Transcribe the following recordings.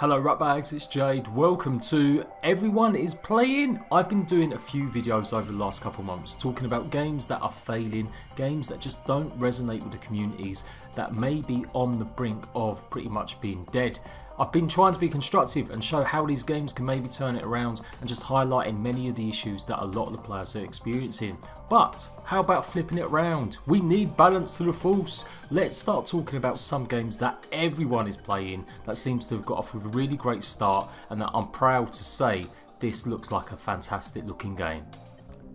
Hello Ratbags, it's Jade. Welcome to Everyone is Playing. I've been doing a few videos over the last couple of months talking about games that are failing, games that just don't resonate with the communities, that may be on the brink of pretty much being dead. I've been trying to be constructive and show how these games can maybe turn it around and just highlighting many of the issues that a lot of the players are experiencing. But how about flipping it around? We need balance to the force. Let's start talking about some games that everyone is playing that seems to have got off with a really great start and that I'm proud to say this looks like a fantastic looking game.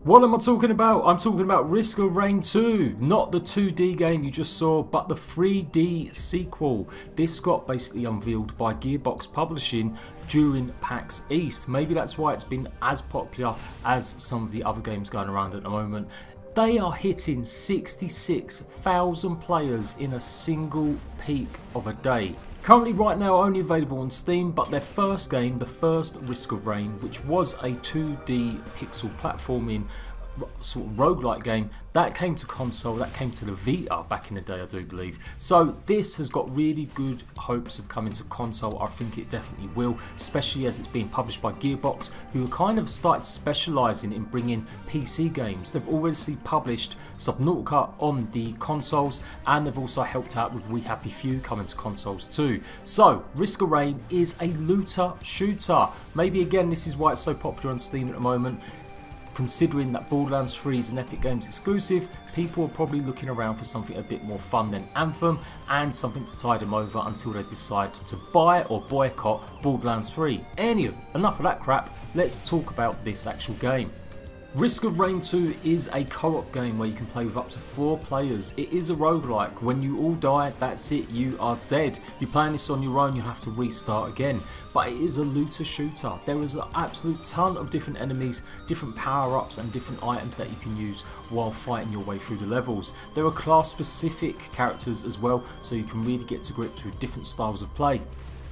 What am I talking about? I'm talking about Risk of Rain 2, not the 2D game you just saw, but the 3D sequel. This got basically unveiled by Gearbox Publishing during PAX East. Maybe that's why it's been as popular as some of the other games going around at the moment. They are hitting 66,000 players in a single peak of a day. Currently right now only available on Steam, but their first game, the first Risk of Rain, which was a 2D pixel platforming sort of roguelike game, that came to console, that came to the Vita back in the day I do believe. So this has got really good hopes of coming to console. I think it definitely will, especially as it's being published by Gearbox, who are kind of started specialising in bringing PC games. They've already published Subnautica on the consoles, and they've also helped out with We Happy Few coming to consoles too. So Risk of Rain is a looter shooter. Maybe again this is why it's so popular on Steam at the moment. Considering that Borderlands 3 is an Epic Games exclusive, people are probably looking around for something a bit more fun than Anthem and something to tide them over until they decide to buy or boycott Borderlands 3. Anyway, enough of that crap, let's talk about this actual game. Risk of Rain 2 is a co-op game where you can play with up to 4 players. It is a roguelike. When you all die, that's it, you are dead. If you're playing this on your own, you'll have to restart again. But it is a looter shooter. There is an absolute ton of different enemies, different power-ups and different items that you can use while fighting your way through the levels. There are class-specific characters as well, so you can really get to grips with different styles of play.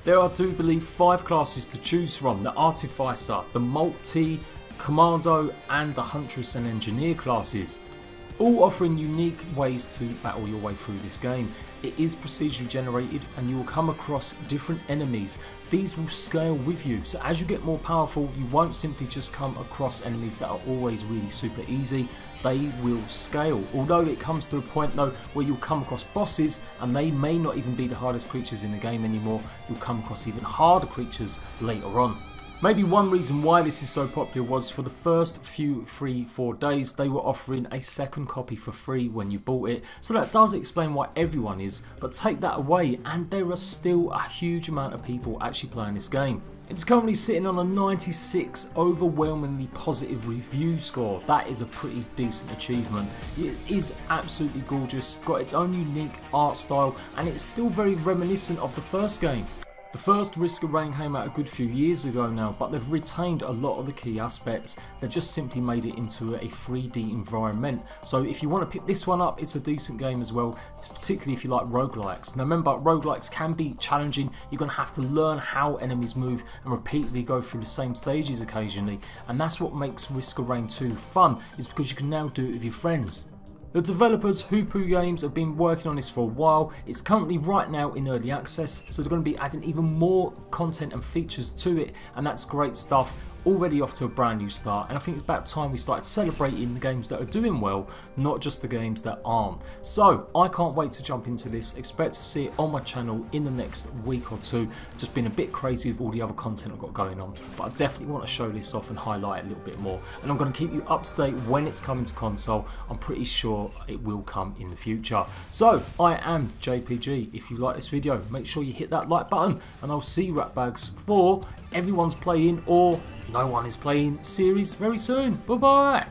There are, I do believe, 5 classes to choose from: the Artificer, the Multi, Commando and the Huntress and Engineer classes, all offering unique ways to battle your way through this game. It is procedurally generated and you will come across different enemies. These will scale with you, so as you get more powerful you won't simply just come across enemies that are always really super easy. They will scale, although it comes to a point though where you'll come across bosses and they may not even be the hardest creatures in the game anymore. You'll come across even harder creatures later on. Maybe one reason why this is so popular was for the first few 3-4 days they were offering a second copy for free when you bought it, so that does explain why everyone is, but take that away and there are still a huge amount of people actually playing this game. It's currently sitting on a 96 overwhelmingly positive review score. That is a pretty decent achievement. It is absolutely gorgeous, got its own unique art style, and it's still very reminiscent of the first game. The first Risk of Rain came out a good few years ago now, but they've retained a lot of the key aspects. They've just simply made it into a 3D environment. So if you want to pick this one up, it's a decent game as well, particularly if you like roguelikes. Now remember, roguelikes can be challenging. You're going to have to learn how enemies move and repeatedly go through the same stages occasionally. And that's what makes Risk of Rain 2 fun, is because you can now do it with your friends. The developers Hoopu Games have been working on this for a while. It's currently right now in early access, so they're going to be adding even more content and features to it, and that's great stuff. Already off to a brand new start, and I think it's about time we started celebrating the games that are doing well, not just the games that aren't. So I can't wait to jump into this. Expect to see it on my channel in the next week or two. Just been a bit crazy with all the other content I've got going on, but I definitely want to show this off and highlight it a little bit more, and I'm going to keep you up to date when it's coming to console. I'm pretty sure it will come in the future. So I am JPG. If you like this video, make sure you hit that like button, and I'll see you Ratbags for Everyone's Playing or No One Is Playing series very soon. Bye bye.